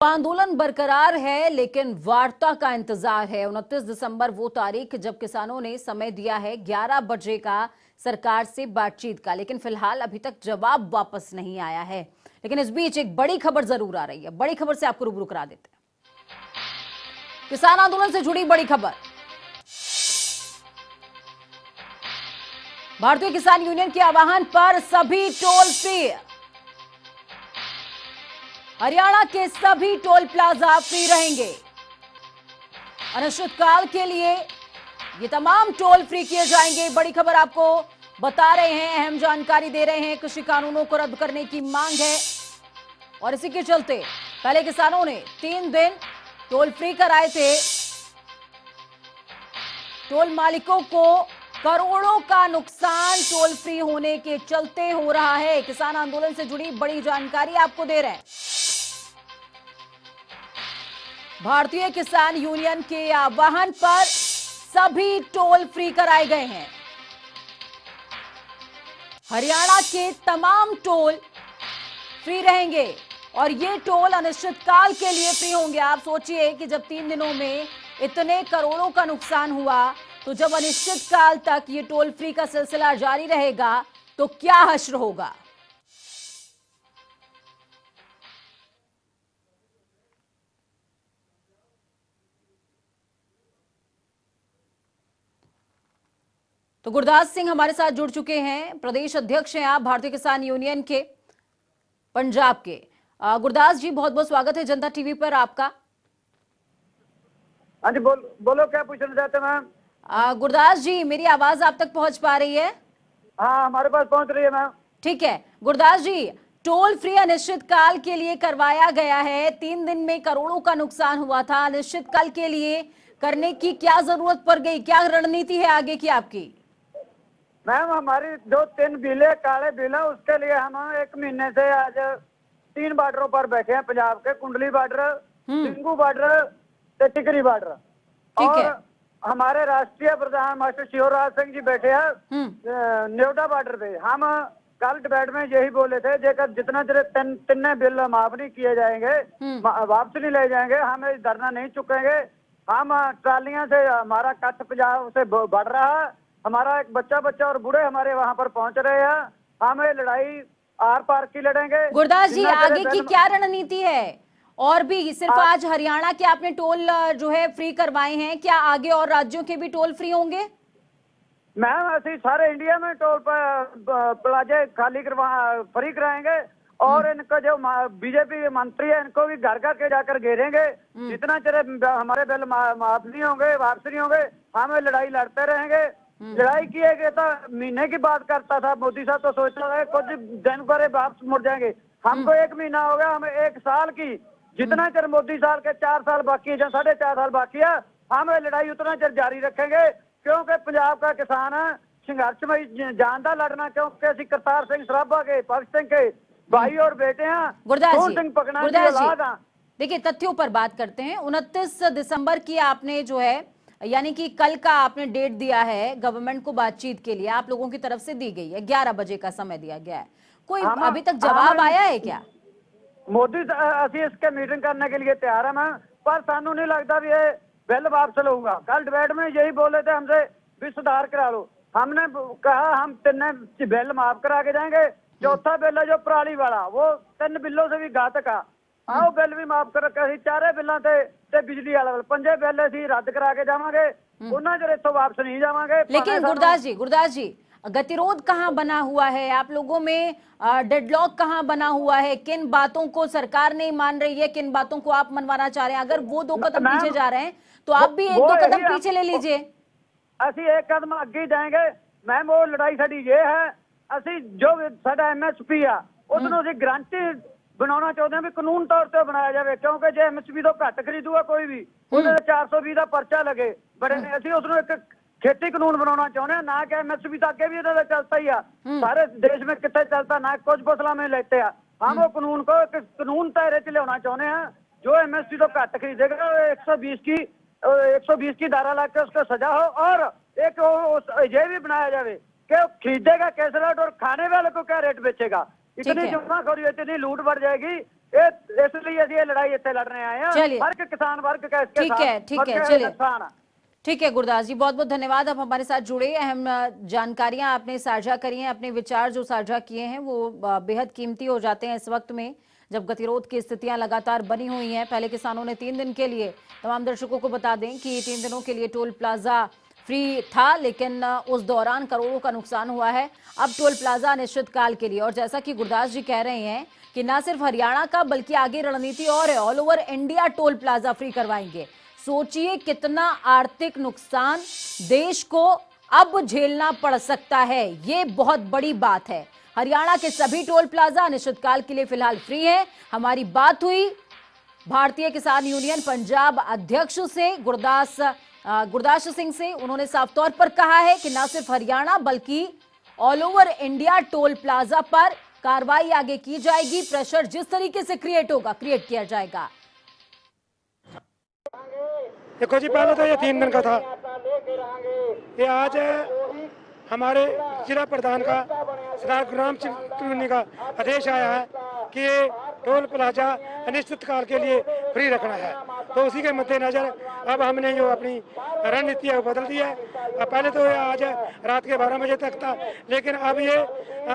आंदोलन बरकरार है, लेकिन वार्ता का इंतजार है। 29 दिसंबर वो तारीख जब किसानों ने समय दिया है 11 बजे का सरकार से बातचीत का, लेकिन फिलहाल अभी तक जवाब वापस नहीं आया है। लेकिन इस बीच एक बड़ी खबर जरूर आ रही है। बड़ी खबर से आपको रूबरू करा देते हैं। किसान आंदोलन से जुड़ी बड़ी खबर। भारतीय किसान यूनियन के आह्वान पर सभी टोल फ्री, हरियाणा के सभी टोल प्लाजा फ्री रहेंगे। अनिश्चितकाल के लिए ये तमाम टोल फ्री किए जाएंगे। बड़ी खबर आपको बता रहे हैं, अहम जानकारी दे रहे हैं। कृषि कानूनों को रद्द करने की मांग है और इसी के चलते पहले किसानों ने 3 दिन टोल फ्री कराए थे। टोल मालिकों को करोड़ों का नुकसान टोल फ्री होने के चलते हो रहा है। किसान आंदोलन से जुड़ी बड़ी जानकारी आपको दे रहे हैं। भारतीय किसान यूनियन के आह्वान पर सभी टोल फ्री कराए गए हैं। हरियाणा के तमाम टोल फ्री रहेंगे और ये टोल अनिश्चितकाल के लिए फ्री होंगे। आप सोचिए कि जब 3 दिनों में इतने करोड़ों का नुकसान हुआ, तो जब अनिश्चितकाल तक ये टोल फ्री का सिलसिला जारी रहेगा तो क्या हश्र होगा। तो गुरदास सिंह हमारे साथ जुड़ चुके हैं, प्रदेश अध्यक्ष हैं आप भारतीय किसान यूनियन के पंजाब के। गुरदास जी, बहुत बहुत स्वागत है जनता टीवी पर आपका। हाँ जी, बोलो क्या पूछना चाहते हैं मैम। गुरदास जी, मेरी आवाज आप तक पहुंच पा रही है? हाँ, हमारे पास पहुंच रही है मैम। ठीक है गुरदास जी, टोल फ्री अनिश्चितकाल के लिए करवाया गया है। 3 दिन में करोड़ों का नुकसान हुआ था। अनिश्चितकाल के लिए करने की क्या जरूरत पड़ गई, क्या रणनीति है आगे की आपकी? मैम, हमारी जो 3 बिले काले बिल है, उसके लिए हम 1 महीने से आज 3 बॉर्डरों पर बैठे हैं। पंजाब के कुंडली बॉर्डर, सिंगू बॉर्डर, टिकरी बॉर्डर। और हमारे राष्ट्रीय प्रधान मास्टर शिवराज सिंह जी बैठे हैं न्योडा बॉर्डर पे। हम कल डिबेट में यही बोले थे, जेकर जितना जरे 3 बिल माफ नहीं किए जाएंगे, वापस नहीं ले जाएंगे, हम इस धरना नहीं चुकेंगे। हम ट्रालियां से हमारा कच्छ पंजाब से बढ़ रहा है। हमारा एक बच्चा और बूढ़े हमारे वहां पर पहुंच रहे हैं। हम ये लड़ाई आर पार की लड़ेंगे। गुरदास जी, आगे की क्या रणनीति है? और भी सिर्फ आज हरियाणा के आपने टोल जो है फ्री करवाए हैं, क्या आगे और राज्यों के भी टोल फ्री होंगे? मैम, ऐसे सारे इंडिया में टोल प्लाजे खाली फ्री कराएंगे। और इनका जो बीजेपी मंत्री है, इनको भी घर घर के जाकर घेरेंगे। जितना चले हमारे बिल माफ नहीं होंगे, वापस नहीं होंगे, हम लड़ाई लड़ते रहेंगे। लड़ाई किए तो महीने की बात करता था मोदी साहब, तो सोचता था कुछ दिन पर वापस मुड़ जाएंगे। हमको 1 महीना हो गया, हमें 1 साल की, जितना चर मोदी साल के 4 साल बाकी है, 4.5 साल बाकी है, हम लड़ाई उतना चर जारी रखेंगे। क्योंकि पंजाब का किसान संघर्षमय जानदा लड़ना, क्योंकि असि करतार सिंह सराभा के, भगत सिंह के भाई और बेटे हैं। गुरदास जी, देखिए तथ्यों पर बात करते हैं। 29 दिसंबर की आपने जो है, यानी कि कल का आपने डेट दिया है गवर्नमेंट को बातचीत के लिए, आप लोगों की तरफ से दी गई है, 11 बजे का समय दिया गया है। कोई अभी तक जवाब आया है क्या? मोदी असि इसके मीटिंग करने के लिए तैयार है मैम, पर सानू नहीं लगता भी ये बिल वापस लूंगा। कल डिबेट में यही बोले थे हमसे भी सुधार करा लो। हमने कहा हम 3 बिल माफ करा के जाएंगे। चौथा बिल है जो पराली वाला, वो 3 बिलों से भी घातक है। आओ बिल भी माफ कर, 4 बिलों ते बिजली वाला बिल, 5 बिल असी रद्द करा के जावांगे। उन्होंने जर इथों वापस नहीं जावांगे। लेकिन गुरदास जी, गतिरोध कहाँ बना हुआ है आप लोगों में? डेडलॉक कहाँ बना हुआ है? किन बातों को सरकार नहीं मान रही है, किन बातों को आप मनवाना चाह रहे हैं? अगर वो 2 कदम पीछे जा रहे हैं तो आप भी 1-2 कदम पीछे ले लीजिए। असि 1 कदम आगे जाएंगे मैम। वो लड़ाई साडी ये है, असि जो साडा MSP आ उसनों असि गारंटी बनाना चाहते हैं भी कानून तौर पर बनाया जाए। क्योंकि जो MSP तो घट खरीदूगा कोई भी, उन्हें 420 का पर्चा लगे। बड़े असि उसनों एक खेती कानून बनाना चाहते हैं, ना कि MSP तो अगे भी उन्होंने चलता ही है। सारे देश में कितने चलता, ना कुछ फसलों में लेते हैं। हम वो कानून को कानून दायरे च लिया चाहते हैं। जो MSP तो घट खरीदेगा 120 की धारा ला के उसको सजा हो। और एक ये भी बनाया जाए कि खरीदेगा कैसे रेट और खाने वाले को क्या रेट बेचेगा। इतनी जमाखोरी, इतनी लूट बढ़ जाएगी, इसलिए ਅਸੀਂ ਇਹ ਲੜਾਈ ਇੱਥੇ ਲੜ ਰਹੇ ਆਏ ਆ। चलिए। हर एक किसान वर्ग का इसके ठीक है, साथ ठीक है, वर्ग चलिए। नुकसान है। ठीक है गुरदास जी, बहुत बहुत धन्यवाद, आप हमारे साथ जुड़े। अहम जानकारियां आपने साझा करी हैं, अपने विचार जो साझा किए हैं वो बेहद कीमती हो जाते हैं इस वक्त में जब गतिरोध की स्थितियां लगातार बनी हुई हैं। पहले किसानों ने 3 दिन के लिए, तमाम दर्शकों को बता दें कि 3 दिनों के लिए टोल प्लाजा फ्री था, लेकिन उस दौरान करोड़ों का नुकसान हुआ है। अब टोल प्लाजा अनिश्चित काल के लिए, और जैसा कि गुरदास जी कह रहे हैं कि न सिर्फ हरियाणा का बल्कि आगे रणनीति और है, all over India toll plaza free करवाएंगे। सोचिए कितना आर्थिक नुकसान देश को अब झेलना पड़ सकता है, ये बहुत बड़ी बात है। हरियाणा के सभी टोल प्लाजा अनिश्चितकाल के लिए फिलहाल फ्री है। हमारी बात हुई भारतीय किसान यूनियन पंजाब अध्यक्ष से गुरदास सिंह से। उन्होंने साफ तौर पर कहा है कि न सिर्फ हरियाणा बल्कि all over India toll plaza पर कार्रवाई आगे की जाएगी। प्रेशर जिस तरीके से क्रिएट होगा, क्रिएट किया जाएगा। देखो जी, पहले तो ये 3 दिन का था, ये आज हमारे जिला प्रधान का सरदार गुरनाम सिंह कॉलोनी का आदेश आया है कि ये टोल प्लाजा अनिश्चित काल के लिए फ्री रखना है। तो उसी के मद्देनजर अब हमने जो अपनी रणनीति है वो बदल दी है। पहले तो ये आज रात के 12 बजे तक था, लेकिन अब ये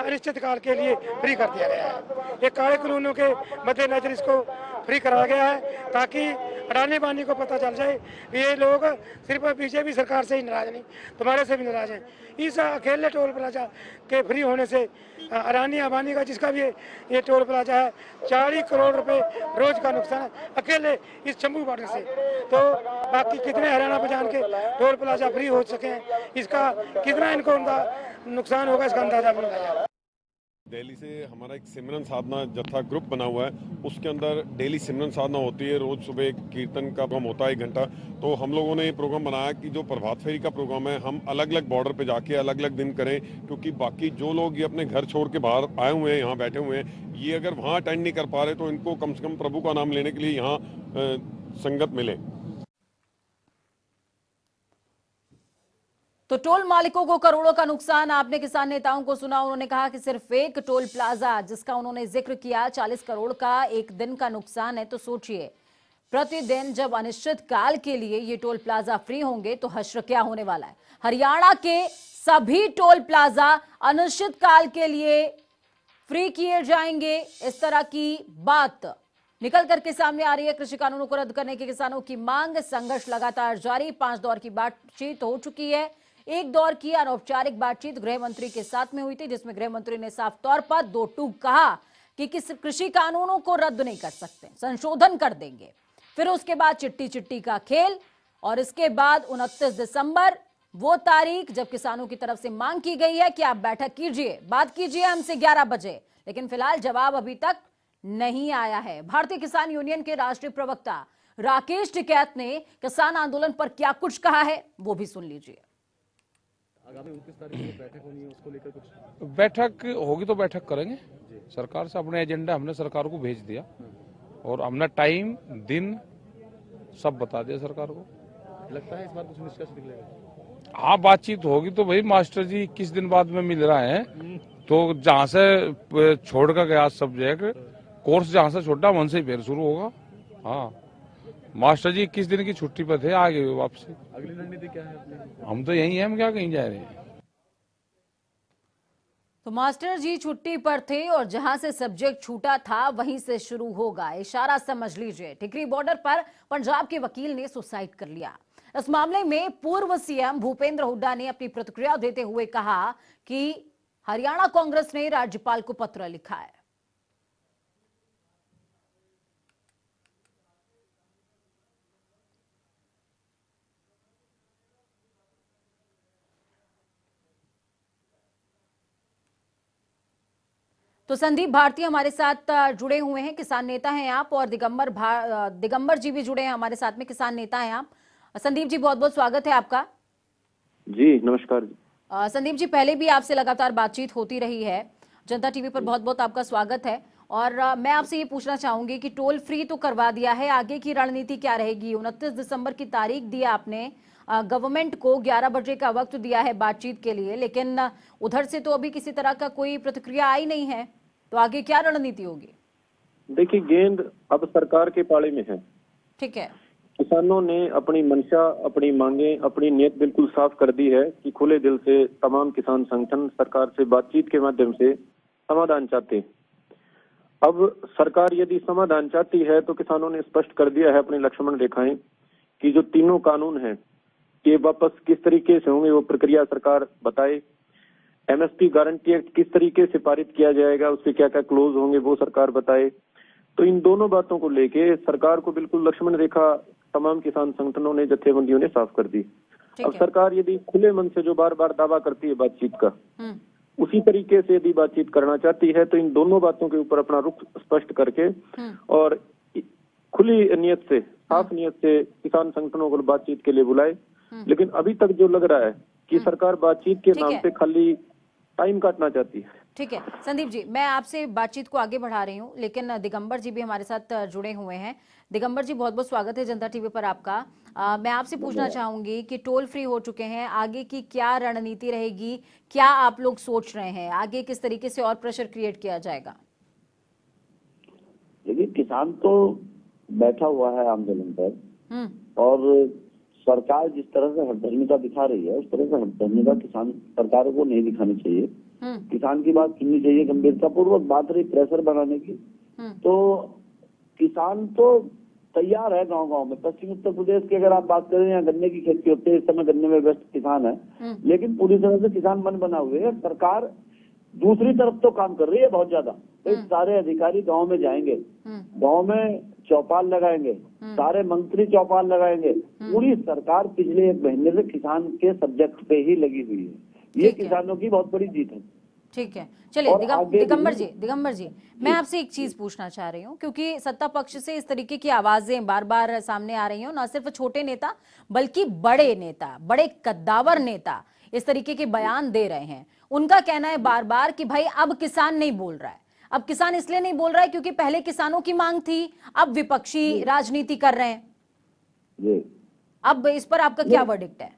अनिश्चित काल के लिए फ्री कर दिया गया है। ये काले कानूनों के मद्देनजर इसको फ्री कराया गया है ताकि अडानी बानी को पता चल जाए ये लोग सिर्फ बीजेपी सरकार से ही नाराज नहीं, तुम्हारे से भी नाराज हैं। इस अकेले टोल प्लाजा के फ्री होने से अडानी अंबानी का जिसका भी ये टोल प्लाजा है 40 करोड़ रुपए रोज का नुकसान है अकेले इस शंभू बॉर्डर से। तो बाकी कितने हरियाणा पे जान के टोल प्लाजा फ्री हो सके हैं, इसका कितना इनको नुकसान होगा इसका अंदाजा मिल रहा है। दिल्ली से हमारा एक सिमरन साधना जत्था ग्रुप बना हुआ है, उसके अंदर डेली सिमरन साधना होती है। रोज सुबह एक कीर्तन का प्रोग्राम होता है 1 घंटा। तो हम लोगों ने ये प्रोग्राम बनाया कि जो प्रभात फेरी का प्रोग्राम है हम अलग अलग बॉर्डर पे जाके अलग अलग दिन करें, क्योंकि बाकी जो लोग ये अपने घर छोड़ के बाहर आए हुए हैं, यहाँ बैठे हुए हैं, ये अगर वहाँ अटेंड नहीं कर पा रहे तो इनको कम से कम प्रभु का नाम लेने के लिए यहाँ संगत मिले। तो टोल मालिकों को करोड़ों का नुकसान, आपने किसान नेताओं को सुना, उन्होंने कहा कि सिर्फ एक टोल प्लाजा जिसका उन्होंने जिक्र किया 40 करोड़ का एक दिन का नुकसान है। तो सोचिए प्रतिदिन जब अनिश्चित काल के लिए ये टोल प्लाजा फ्री होंगे तो हश्र क्या होने वाला है। हरियाणा के सभी टोल प्लाजा अनिश्चित काल के लिए फ्री किए जाएंगे, इस तरह की बात निकल करके सामने आ रही है। कृषि कानूनों को रद्द करने की किसानों की मांग, संघर्ष लगातार जारी। 5 दौर की बातचीत हो चुकी है। एक दौर की अनौपचारिक बातचीत गृह मंत्री के साथ में हुई थी, जिसमें गृह मंत्री ने साफ तौर पर 2 टूक कहा कि किस कृषि कानूनों को रद्द नहीं कर सकते, संशोधन कर देंगे। फिर उसके बाद चिट्टी चिट्टी का खेल, और इसके बाद 29 दिसंबर वो तारीख जब किसानों की तरफ से मांग की गई है कि आप बैठक कीजिए, बात कीजिए हमसे 11 बजे, लेकिन फिलहाल जवाब अभी तक नहीं आया है। भारतीय किसान यूनियन के राष्ट्रीय प्रवक्ता राकेश टिकैत ने किसान आंदोलन पर क्या कुछ कहा है वो भी सुन लीजिए। आगामी 29 तारीख को बैठक होनी है, उसको लेकर कुछ बैठक होगी तो बैठक करेंगे। सरकार से अपने एजेंडा हमने सरकार को भेज दिया और हमने टाइम दिन सब बता दिया सरकार को। लगता है इस बार कुछ निष्कर्ष निकलेगा। हाँ, बातचीत होगी तो भाई मास्टर जी 21 दिन बाद में मिल रहा है, तो जहाँ से छोड़ कर गया सब्जेक्ट कोर्स जहाँ से छोड़ा वहीं से फिर शुरू होगा। हाँ, मास्टर जी 21 दिन की छुट्टी पर थे, आ गए वापसी। अगली रणनीति क्या है अपनी? हम तो यही हैं, हम क्या कहीं जा रहे हैं। तो मास्टर जी छुट्टी पर थे और जहां से सब्जेक्ट छूटा था वहीं से शुरू होगा, इशारा समझ लीजिए। टिकरी बॉर्डर पर पंजाब के वकील ने सुसाइड कर लिया। इस मामले में पूर्व सीएम भूपेंद्र हुड्डा ने अपनी प्रतिक्रिया देते हुए कहा कि हरियाणा कांग्रेस ने राज्यपाल को पत्र लिखा है। तो संदीप भारती हमारे साथ जुड़े हुए हैं, किसान नेता हैं आप, और दिगंबर जी भी जुड़े हैं हमारे साथ में, किसान नेता हैं आप। संदीप जी बहुत बहुत स्वागत है आपका। जी नमस्कार जी। संदीप जी पहले भी आपसे लगातार बातचीत होती रही है, जनता टीवी पर बहुत बहुत आपका स्वागत है। और मैं आपसे ये पूछना चाहूंगी कि टोल फ्री तो करवा दिया है, आगे की रणनीति क्या रहेगी? 29 दिसंबर की तारीख दी आपने, गवर्नमेंट को 11 बजे का वक्त दिया है बातचीत के लिए, लेकिन उधर से तो अभी किसी तरह का कोई प्रतिक्रिया आई नहीं है, तो आगे क्या रणनीति होगी? देखिए, गेंद अब सरकार के पाले में है। ठीक है। किसानों ने अपनी मंशा, अपनी मांगे, अपनी नीयत बिल्कुल साफ कर दी है कि खुले दिल से तमाम किसान संगठन सरकार से बातचीत के माध्यम से समाधान चाहते हैं। अब सरकार यदि समाधान चाहती है तो किसानों ने स्पष्ट कर दिया है अपनी लक्ष्मण रेखाएं कि जो तीनों कानून हैं ये वापस किस तरीके से होंगे, वो प्रक्रिया सरकार बताए। एमएसपी गारंटी एक्ट किस तरीके से पारित किया जाएगा, उसके क्या क्या क्लोज होंगे, वो सरकार बताए। तो इन दोनों बातों को लेके सरकार को बिल्कुल लक्ष्मण रेखा तमाम किसान संगठनों ने, जत्थेबंदियों ने साफ कर दी। अब सरकार यदि खुले मन से जो बार बार दावा करती है बातचीत का, उसी तरीके से यदि बातचीत करना चाहती है तो इन दोनों बातों के ऊपर अपना रुख स्पष्ट करके और खुली नियत से, साफ नियत से किसान संगठनों को बातचीत के लिए बुलाए। लेकिन अभी तक जो लग रहा है कि सरकार बातचीत के नाम पे खाली टाइम काटना चाहती है। ठीक है संदीप जी, मैं आपसे बातचीत को आगे बढ़ा रही हूँ, लेकिन दिगंबर जी भी हमारे साथ जुड़े हुए हैं। दिगंबर जी, बहुत बहुत स्वागत है जनता टीवी पर आपका। मैं आपसे पूछना चाहूंगी कि टोल फ्री हो चुके हैं, आगे की क्या रणनीति रहेगी, क्या आप लोग सोच रहे हैं, आगे किस तरीके से और प्रेशर क्रिएट किया जाएगा? देखिए, किसान तो बैठा हुआ है आंदोलन पर, और सरकार जिस तरह से हठधर्मिता दिखा रही है उस तरह से हठधर्मिता किसान सरकार को नहीं दिखानी चाहिए। किसान की बात सुननी चाहिए, गंभीरता पूर्वक बात रही प्रेशर बनाने की, तो किसान तो तैयार है गांव गांव में। पश्चिम उत्तर प्रदेश की अगर आप बात करें, यहाँ गन्ने की खेती होती है, इस समय गन्ने में व्यस्त किसान है, लेकिन पूरी तरह से किसान मन बना हुए है। सरकार दूसरी तरफ तो काम कर रही है बहुत ज्यादा। तो सारे अधिकारी गांव में जाएंगे, गांव में चौपाल लगाएंगे, सारे मंत्री चौपाल लगाएंगे। पूरी सरकार पिछले 1 महीने से किसान के सब्जेक्ट पे ही लगी हुई है। ये किसानों की बहुत बड़ी जीत है। ठीक है, चलिए दिगंबर जी, मैं आपसे एक चीज पूछना चाह रही हूँ, क्योंकि सत्ता पक्ष से इस तरीके की आवाजें बार बार सामने आ रही हैं, न सिर्फ छोटे नेता बल्कि बड़े नेता, बड़े कद्दावर नेता इस तरीके के बयान दे रहे हैं। उनका कहना है बार बार कि भाई अब किसान नहीं बोल रहा है। अब किसान इसलिए नहीं बोल रहा है क्योंकि पहले किसानों की मांग थी, अब विपक्षी राजनीति कर रहे हैं। अब इस पर आपका क्या वर्डिक्ट है?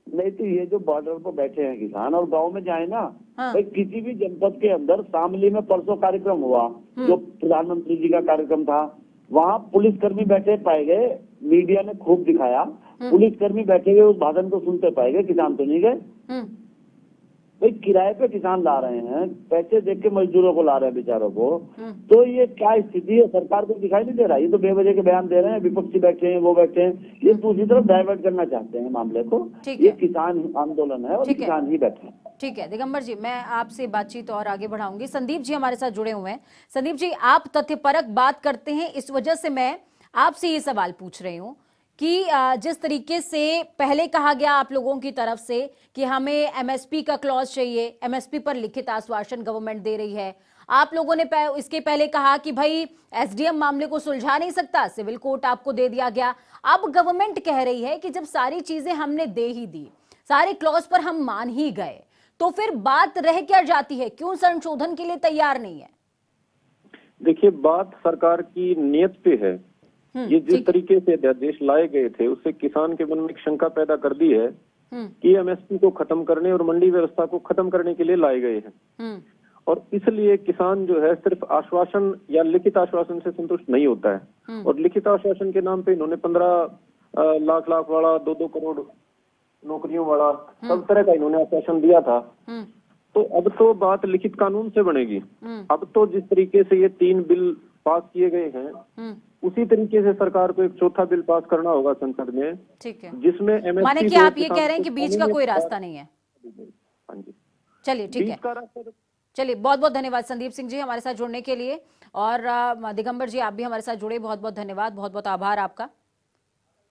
नहीं तो ये जो बॉर्डर पर बैठे हैं किसान और गांव में जाए ना, भाई किसी भी जनपद के अंदर, शामली में परसों कार्यक्रम हुआ जो प्रधानमंत्री जी का कार्यक्रम था, वहाँ पुलिसकर्मी बैठे पाए गए, मीडिया ने खूब दिखाया, पुलिसकर्मी बैठे हुए उस भाषण को सुनते पाए गए, किसान तो नहीं गए। भाई किराए पे किसान ला रहे हैं, पैसे देख के मजदूरों को ला रहे हैं बेचारों को, तो ये क्या स्थिति है? सरकार को दिखाई नहीं दे रहा? ये तो बेवजह के बयान दे रहे हैं, विपक्षी बैठे हैं, वो बैठे हैं, ये दूसरी तरफ डाइवर्ट करना चाहते हैं मामले को। ये किसान आंदोलन है और किसान ही बैठे हैं। ठीक है दिगंबर जी, मैं आपसे बातचीत और आगे बढ़ाऊंगी। संदीप जी हमारे साथ जुड़े हुए हैं। संदीप जी, आप तथ्यपरक बात करते हैं, इस वजह से मैं आपसे ये सवाल पूछ रही हूँ कि जिस तरीके से पहले कहा गया आप लोगों की तरफ से कि हमें एमएसपी का क्लॉज चाहिए, एमएसपी पर लिखित आश्वासन गवर्नमेंट दे रही है। आप लोगों ने इसके पहले कहा कि भाई एसडीएम मामले को सुलझा नहीं सकता, सिविल कोर्ट आपको दे दिया गया। अब गवर्नमेंट कह रही है कि जब सारी चीजें हमने दे ही दी, सारे क्लॉज पर हम मान ही गए, तो फिर बात रह क्या जाती है? क्यों संशोधन के लिए तैयार नहीं है? देखिए, बात सरकार की नियत पे है। ये जिस तरीके से अध्यादेश लाए गए थे उससे किसान के मन में एक शंका पैदा कर दी है कि एमएसपी को खत्म करने और मंडी व्यवस्था को खत्म करने के लिए लाए गए हैं, और इसलिए किसान जो है सिर्फ आश्वासन या लिखित आश्वासन से संतुष्ट नहीं होता है। और लिखित आश्वासन के नाम पे इन्होंने 15 लाख वाला, 2-2 करोड़ नौकरियों वाला, सब तरह का इन्होंने आश्वासन दिया था। तो अब तो बात लिखित कानून से बनेगी। अब तो जिस तरीके से ये 3 बिल पास किए गए हैं, उसी तरीके से सरकार को एक चौथा बिल पास करना होगा संसद में। ठीक है, जिसमें एमएसपी, माने कि आप ये कह रहे हैं कि बीच का कोई रास्ता नहीं है? हाँ जी, चलिए ठीक है। चलिए, बहुत बहुत धन्यवाद संदीप सिंह जी हमारे साथ जुड़ने के लिए, और दिगंबर जी आप भी हमारे साथ जुड़े, बहुत बहुत धन्यवाद, बहुत बहुत आभार आपका।